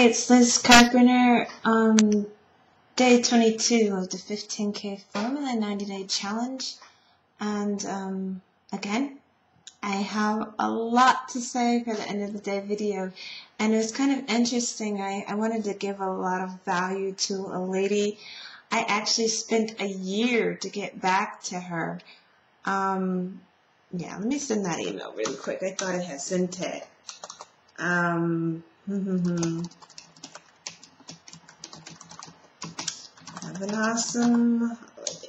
Hi, it's Lis Carpenter on day 22 of the 15K Formula 90-day challenge. And again, I have a lot to say for the end of the day video. And it was kind of interesting. I wanted to give a lot of value to a lady. I actually spent a year to get back to her. Yeah, let me send that email really quick. I thought I had sent it. Have an awesome holiday.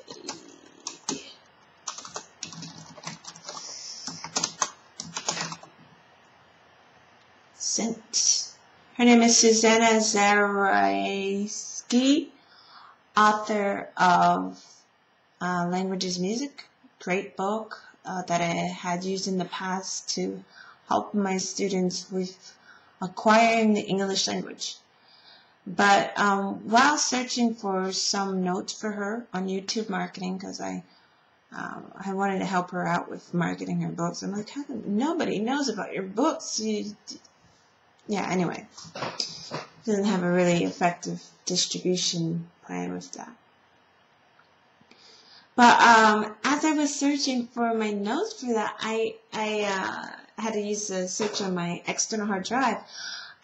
Sent. Her name is Susanna Zarayski, author of Languages Music. Great book that I had used in the past to help my students with acquiring the English language. But while searching for some notes for her on YouTube marketing, because I wanted to help her out with marketing her books, I'm like, how come nobody knows about your books? Yeah, anyway, doesn't have a really effective distribution plan with that. But as I was searching for my notes for that, I had to use the search on my external hard drive.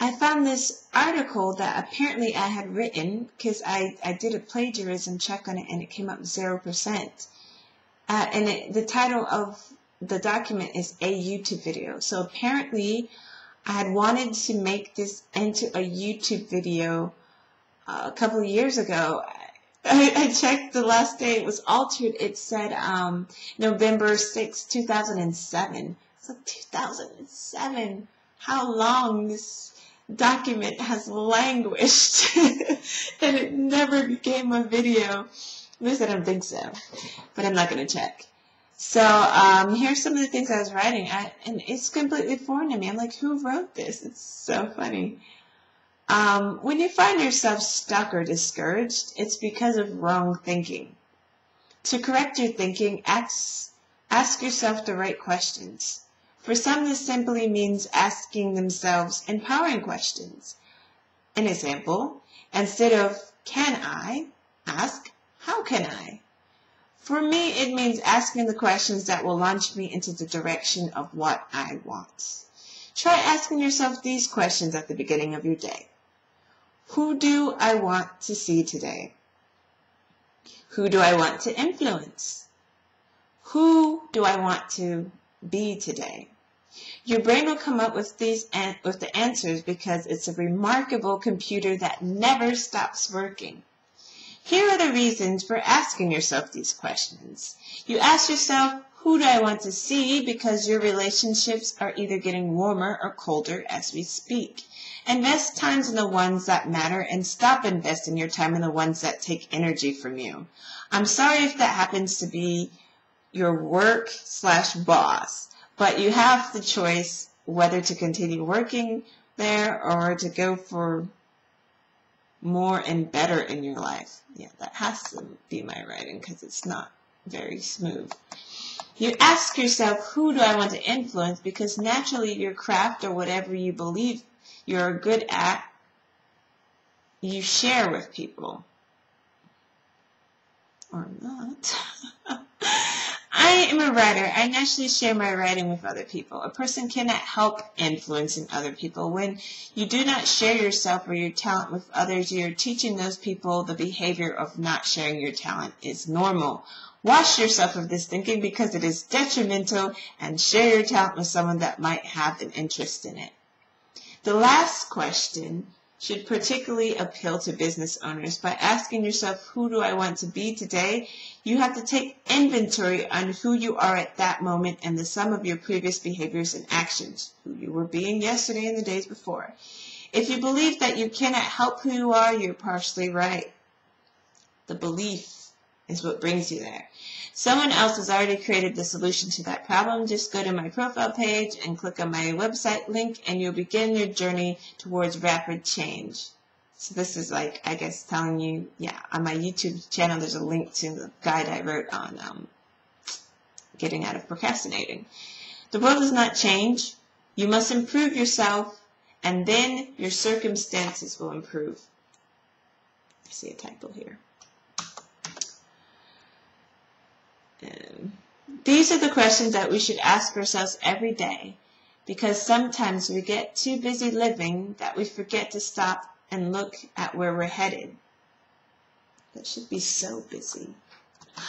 I found this article that apparently I had written because I did a plagiarism check on it and it came up 0%. And the title of the document is A YouTube Video. So apparently I had wanted to make this into a YouTube video a couple of years ago. I checked the last day it was altered. It said November 6, 2007. It's like 2007. How long this document has languished and it never became a video. At least I don't think so, but I'm not going to check. So here's some of the things I was writing, and it's completely foreign to me. I'm like, who wrote this? It's so funny. When you find yourself stuck or discouraged, it's because of wrong thinking. To correct your thinking, ask yourself the right questions. For some, this simply means asking themselves empowering questions. An example, instead of can I, ask how can I? For me, it means asking the questions that will launch me into the direction of what I want. Try asking yourself these questions at the beginning of your day. Who do I want to see today? Who do I want to influence? Who do I want to be today? Your brain will come up with the answers because it's a remarkable computer that never stops working. Here are the reasons for asking yourself these questions. You ask yourself, who do I want to see? Because your relationships are either getting warmer or colder as we speak. Invest times in the ones that matter and stop investing your time in the ones that take energy from you. I'm sorry if that happens to be your work/boss. But you have the choice whether to continue working there or to go for more and better in your life. Yeah, that has to be my writing because it's not very smooth. You ask yourself, who do I want to influence? Because naturally your craft or whatever you believe you're good at, you share with people. Or not. I am a writer. I naturally share my writing with other people. A person cannot help influencing other people. When you do not share yourself or your talent with others, you're teaching those people the behavior of not sharing your talent is normal. Wash yourself of this thinking because it is detrimental, and share your talent with someone that might have an interest in it. The last question should particularly appeal to business owners. By asking yourself, who do I want to be today? You have to take inventory on who you are at that moment and the sum of your previous behaviors and actions, who you were being yesterday and the days before. If you believe that you cannot help who you are, you're partially right. The belief is what brings you there. Someone else has already created the solution to that problem. Just go to my profile page and click on my website link and you'll begin your journey towards rapid change. So this is like, I guess, telling you, yeah, on my YouTube channel there's a link to the guide I wrote on getting out of procrastinating. The world does not change. You must improve yourself and then your circumstances will improve. I see a typo here. These are the questions that we should ask ourselves every day, because sometimes we get too busy living that we forget to stop and look at where we're headed. That should be so busy.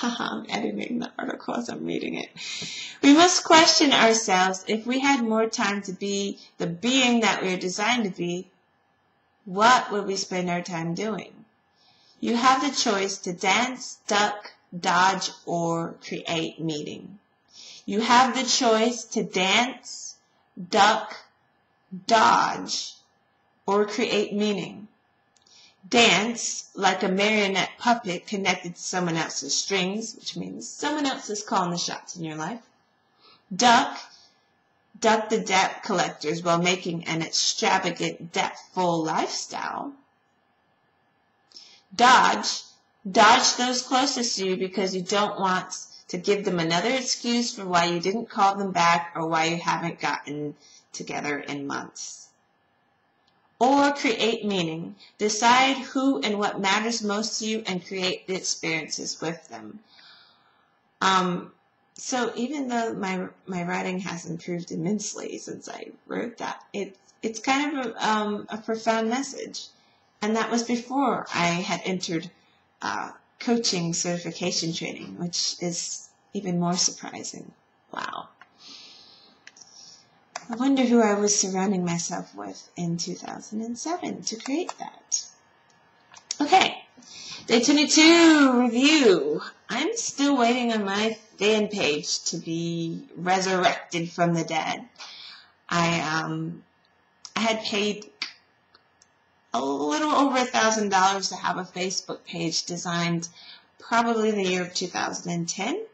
I'm editing the article as I'm reading it. We must question ourselves. If we had more time to be the being that we are designed to be, what would we spend our time doing? You have the choice to dance, duck, dodge, or create meaning. You have the choice to dance, duck, dodge, or create meaning. Dance, like a marionette puppet connected to someone else's strings, which means someone else is calling the shots in your life. Duck the debt collectors while making an extravagant, debt-full lifestyle. Dodge those closest to you because you don't want to give them another excuse for why you didn't call them back or why you haven't gotten together in months. Or create meaning. Decide who and what matters most to you and create the experiences with them. So even though my writing has improved immensely since I wrote that, it's kind of a profound message. And that was before I had entered coaching certification training, which is even more surprising. Wow. I wonder who I was surrounding myself with in 2007 to create that. Okay, Day 22 review. I'm still waiting on my fan page to be resurrected from the dead. I had paid a little over $1,000 to have a Facebook page designed probably in the year of 2010.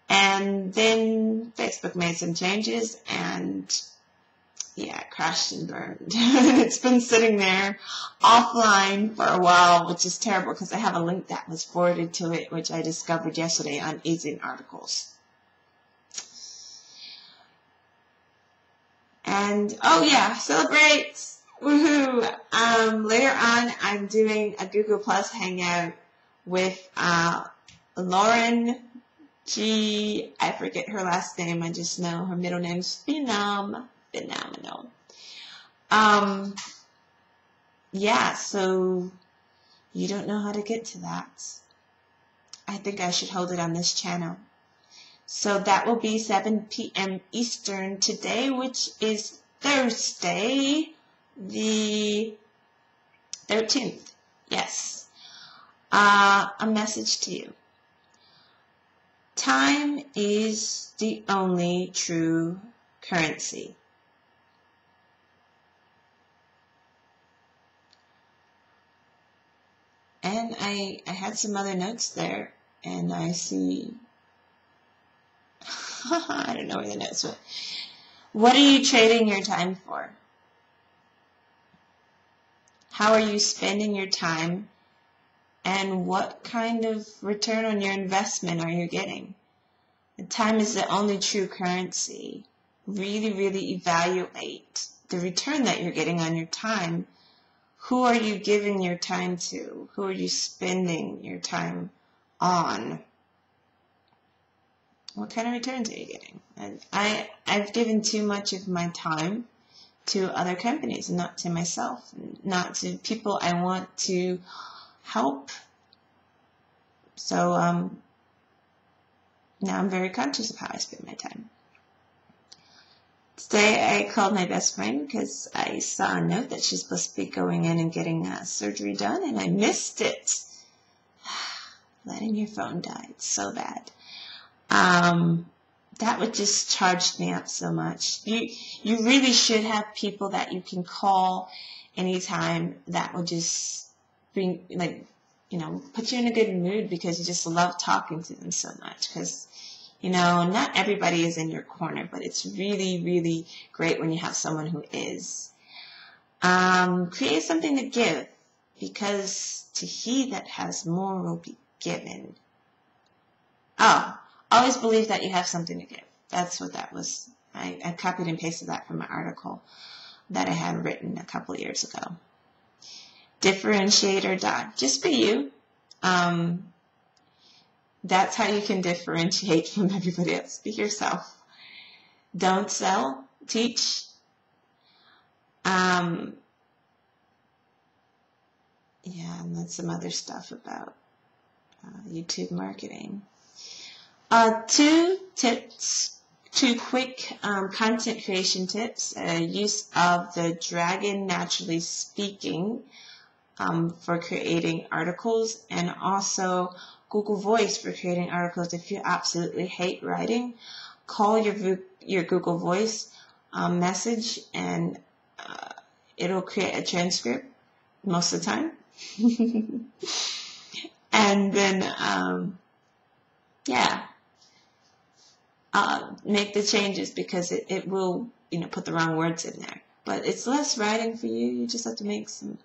And then Facebook made some changes and yeah, it crashed and burned. It's been sitting there offline for a while, which is terrible because I have a link that was forwarded to it, which I discovered yesterday on Easy Articles. And, oh yeah, celebrate! Woohoo! Later on, I'm doing a Google Plus Hangout with Lauren G. I forget her last name. I just know her middle name's Phenomenal. Yeah, so you don't know how to get to that. I think I should hold it on this channel. So that will be 7 p.m. Eastern today, which is Thursday, the 13th. Yes. A message to you. Time is the only true currency. And I had some other notes there, and I see, I don't know where the notes went. What are you trading your time for? How are you spending your time? And what kind of return on your investment are you getting? And time is the only true currency. Really, really evaluate the return that you're getting on your time. Who are you giving your time to? Who are you spending your time on? What kind of returns are you getting? And I've given too much of my time to other companies, not to myself, not to people I want to help. So now I'm very conscious of how I spend my time. Today I called my best friend because I saw a note that she's supposed to be going in and getting surgery done, and I missed it. Letting your phone die, it's so bad. That would just charge me up so much. You really should have people that you can call anytime that will just bring, like, put you in a good mood because you just love talking to them so much. Because, not everybody is in your corner, but it's really, really great when you have someone who is. Create something to give, because to he that has more will be given. Oh, always believe that you have something to give. That's what that was. I copied and pasted that from my article. that I had written a couple of years ago. Differentiate or die. Just be you. That's how you can differentiate from everybody else. Be yourself. Don't sell. Teach. Yeah, and then some other stuff about YouTube marketing. Two quick content creation tips. Use of the Dragon Naturally Speaking for creating articles, and also Google Voice for creating articles. If you absolutely hate writing, call your Google Voice message, and it'll create a transcript most of the time. And then, make the changes, because it will, put the wrong words in there. But it's less writing for you. You just have to make some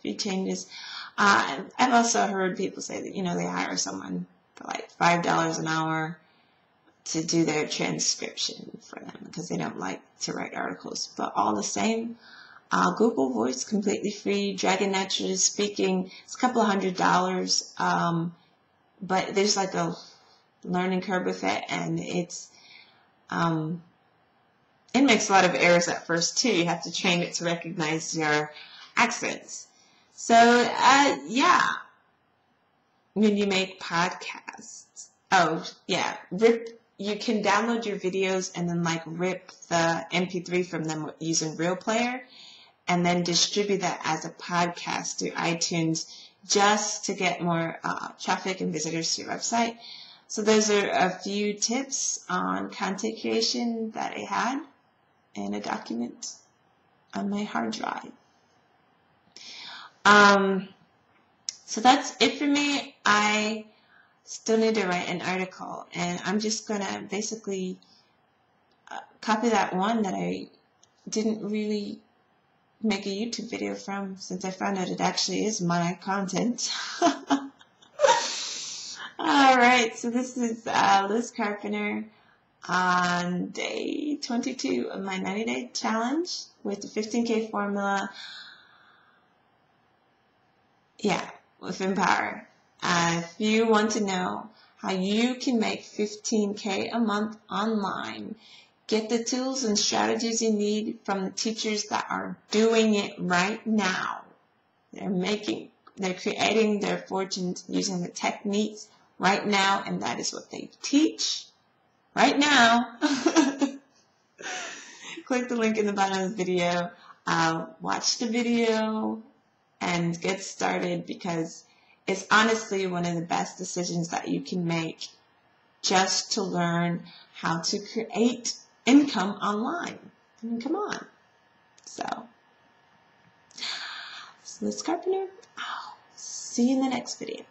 few changes. I've also heard people say that, they hire someone for like $5 an hour to do their transcription for them because they don't like to write articles. But all the same, Google Voice, completely free. Dragon Naturally Speaking, it's a couple of $100, but there's like a learning curve with it, and it makes a lot of errors at first too. You have to train it to recognize your accents. So when you make podcasts, you can download your videos and then rip the MP3 from them using RealPlayer, and then distribute that as a podcast through iTunes, just to get more traffic and visitors to your website. So those are a few tips on content creation that I had in a document on my hard drive. So that's it for me. I still need to write an article, and I'm just going to basically copy that one that I didn't really make a YouTube video from, since I found out it actually is my content. Alright, so this is Lis Carpenter on day 22 of my 90-day challenge with the 15K formula. With Empower. If you want to know how you can make 15K a month online, get the tools and strategies you need from the teachers that are doing it right now. They're creating their fortunes using the techniques right now, and that is what they teach right now. Click the link in the bottom of the video. Watch the video and get started, because it's honestly one of the best decisions that you can make, just to learn how to create income online. I mean, come on. So Lis Carpenter, I'll see you in the next video.